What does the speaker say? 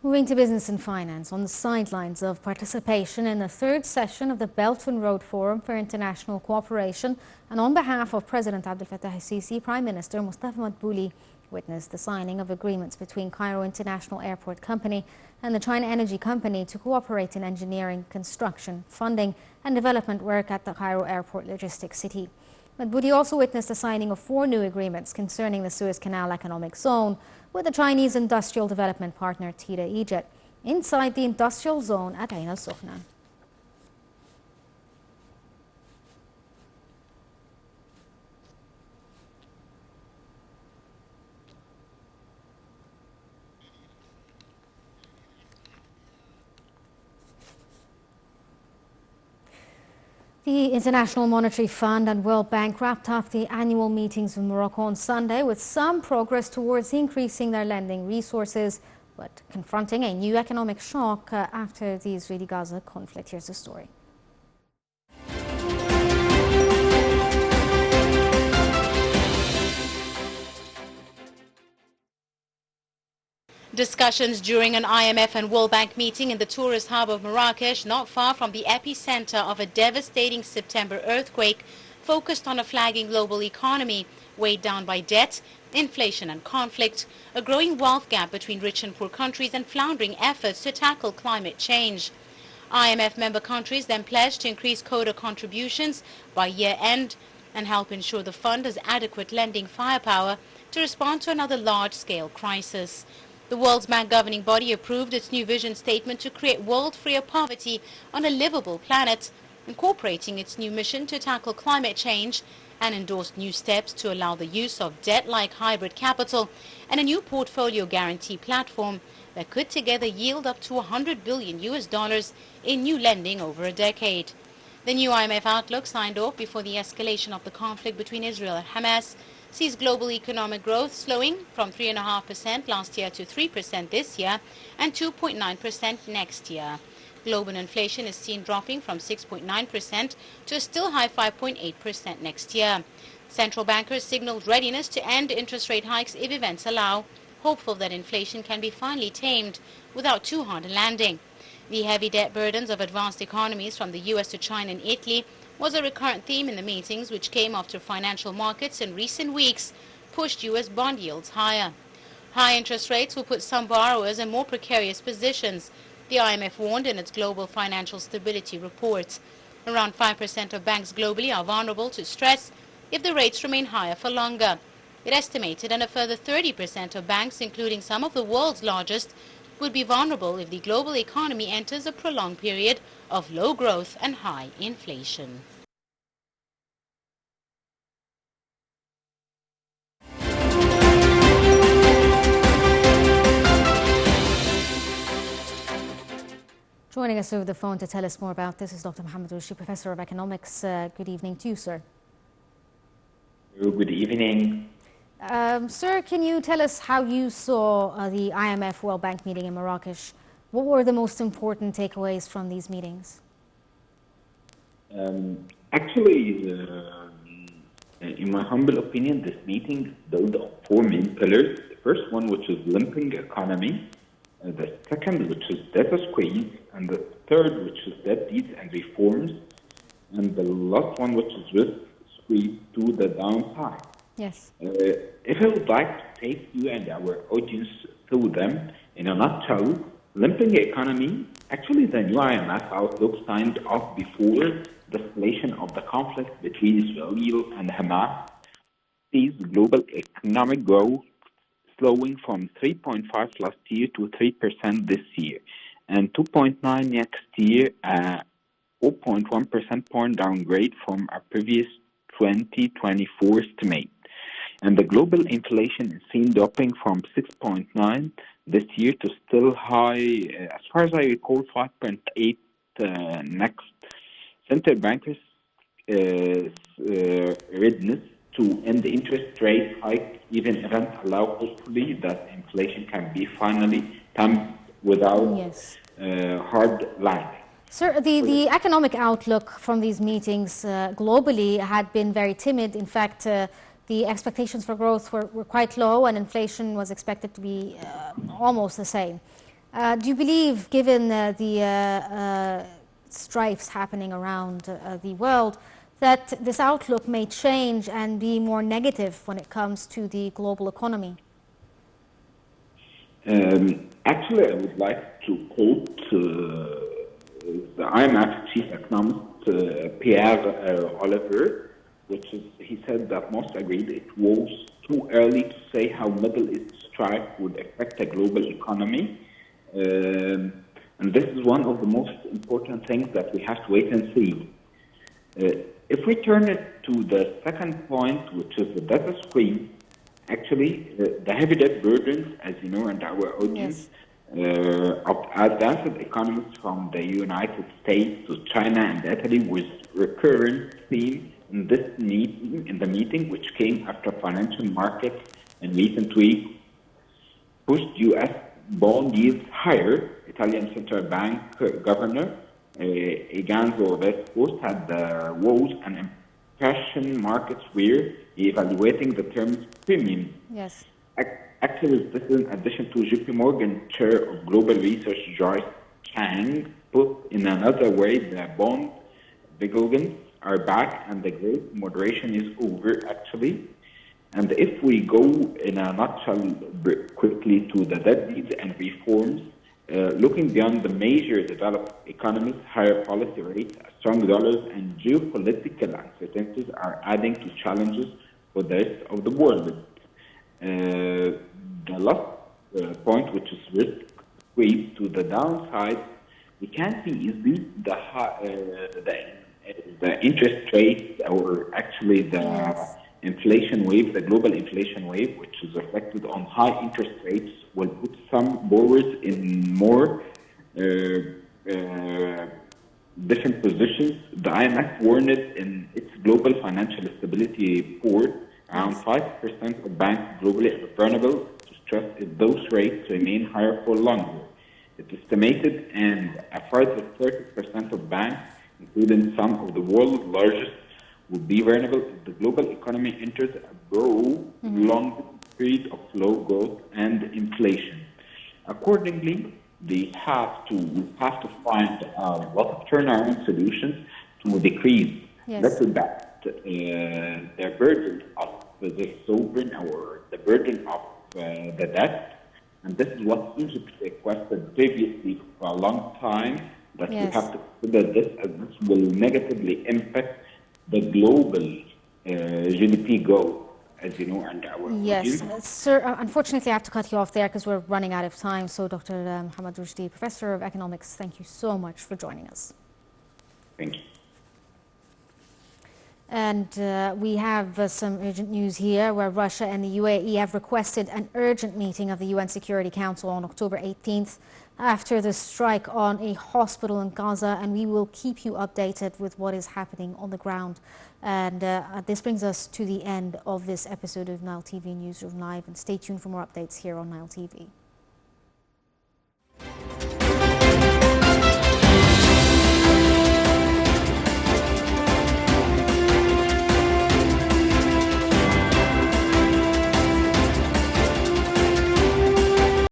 Moving to business and finance, on the sidelines of participation in the third session of the Belt and Road Forum for International Cooperation, and on behalf of President Abdel Fattah el-Sisi, Prime Minister Mustafa Madbouli witnessed the signing of agreements between Cairo International Airport Company and the China Energy Company to cooperate in engineering, construction, funding and development work at the Cairo Airport Logistics City. Madbouli also witnessed the signing of 4 new agreements concerning the Suez Canal Economic Zone with the Chinese industrial development partner Tida Egypt inside the industrial zone at Ain al-Sukhna. The International Monetary Fund and World Bank wrapped up the annual meetings in Morocco on Sunday with some progress towards increasing their lending resources, but confronting a new economic shock after the Israeli-Gaza conflict. Here's the story. Discussions during an IMF and World Bank meeting in the tourist hub of Marrakesh, not far from the epicenter of a devastating September earthquake, focused on a flagging global economy weighed down by debt, inflation and conflict, a growing wealth gap between rich and poor countries, and floundering efforts to tackle climate change. IMF member countries then pledged to increase quota contributions by year-end and help ensure the fund has adequate lending firepower to respond to another large-scale crisis. The World Bank governing body approved its new vision statement to create world free of poverty on a livable planet, incorporating its new mission to tackle climate change, and endorsed new steps to allow the use of debt-like hybrid capital and a new portfolio guarantee platform that could together yield up to $100 billion in new lending over a decade. The new IMF outlook, signed off before the escalation of the conflict between Israel and Hamas, sees global economic growth slowing from 3.5% last year to 3% this year and 2.9% next year. Global inflation is seen dropping from 6.9% to a still high 5.8% next year. Central bankers signaled readiness to end interest rate hikes if events allow, hopeful that inflation can be finally tamed without too hard a landing. The heavy debt burdens of advanced economies from the US to China and Italy was a recurrent theme in the meetings, which came after financial markets in recent weeks pushed US bond yields higher. High interest rates will put some borrowers in more precarious positions, the IMF warned in its Global Financial Stability Report. Around 5% of banks globally are vulnerable to stress if the rates remain higher for longer. It estimated that a further 30% of banks, including some of the world's largest, would be vulnerable if the global economy enters a prolonged period of low growth and high inflation. Joining us over the phone to tell us more about this is Dr. Mohamed, Professor of Economics. Good evening to you, sir. Good evening. Sir, can you tell us how you saw the IMF World Bank meeting in Marrakesh? What were the most important takeaways from these meetings? Actually, in my humble opinion, this meeting built on 4 main pillars. The first one, which is limping economy. The second, which is debt squeeze. And the third, which is debt deeds and reforms. And the last one, which is risk squeeze to the downside. Yes. If I would like to take you and our audience through them in a nutshell, limping economy, actually the new IMF outlook signed off before the escalation of the conflict between Israel and Hamas sees global economic growth slowing from 3.5% last year to 3% this year, and 2.9% next year, 0.1 percentage point downgrade from a previous 2024 estimate. And the global inflation is seen dropping from 6.9% this year to still high, as far as I recall, 5.8% next. Central bankers' readiness to end the interest rate hike, even events allow hopefully that inflation can be finally tamed without hard landing. Sir, the economic outlook from these meetings globally had been very timid. In fact, the expectations for growth were quite low, and inflation was expected to be almost the same. Do you believe, given the strifes happening around the world, that this outlook may change and be more negative when it comes to the global economy? Actually, I would like to quote the IMF chief economist Pierre Oliver, he said that most agreed it was too early to say how Middle East strife would affect the global economy. And this is one of the most important things that we have to wait and see. If we turn it to the second point, which is the debt screen, actually the heavy debt burdens, as you know, and our audience, of advanced economies from the United States to China and Italy was recurrent theme in this meeting, which came after financial markets in recent weeks pushed U.S. bond yields higher. Italian Central Bank Governor Eganzo Vesco's had woes and impression markets were evaluating the terms premium. Yes. Actually, this is in addition to JP Morgan Chair of Global Research Joyce Chang put in another way the bond vigilance are back and the great moderation is over actually. And if we go in a nutshell quickly to the debt needs and reforms, looking beyond the major developed economies, higher policy rates, strong dollars, and geopolitical uncertainties are adding to challenges for the rest of the world. The last point, which is risk squeeze to the downside, we can see easily the interest rates, or actually the inflation wave, the global inflation wave, which is reflected on high interest rates, will put some borrowers in more different positions. The IMF warned in its global financial stability report around 5% of banks globally are vulnerable to stress if those rates remain higher for longer. It's estimated, and a further 30% of banks, including some of the world's largest, would be vulnerable if the global economy enters a prolonged period of low growth and inflation. Accordingly, we have to find a lot of turnaround solutions to decrease the burden of the sovereign or the burden of the debt. And this is what Egypt requested previously for a long time, that we have to consider this, as this will negatively impact the global GDP growth, as you know, and our Yes, sir, unfortunately I have to cut you off there because we're running out of time. So Dr. Mohamed Roshdy, Professor of Economics, thank you so much for joining us. Thank you. And we have some urgent news here, where Russia and the UAE have requested an urgent meeting of the UN Security Council on October 18th after the strike on a hospital in Gaza, and we will keep you updated with what is happening on the ground. And this brings us to the end of this episode of Nile TV Newsroom Live, and stay tuned for more updates here on Nile TV.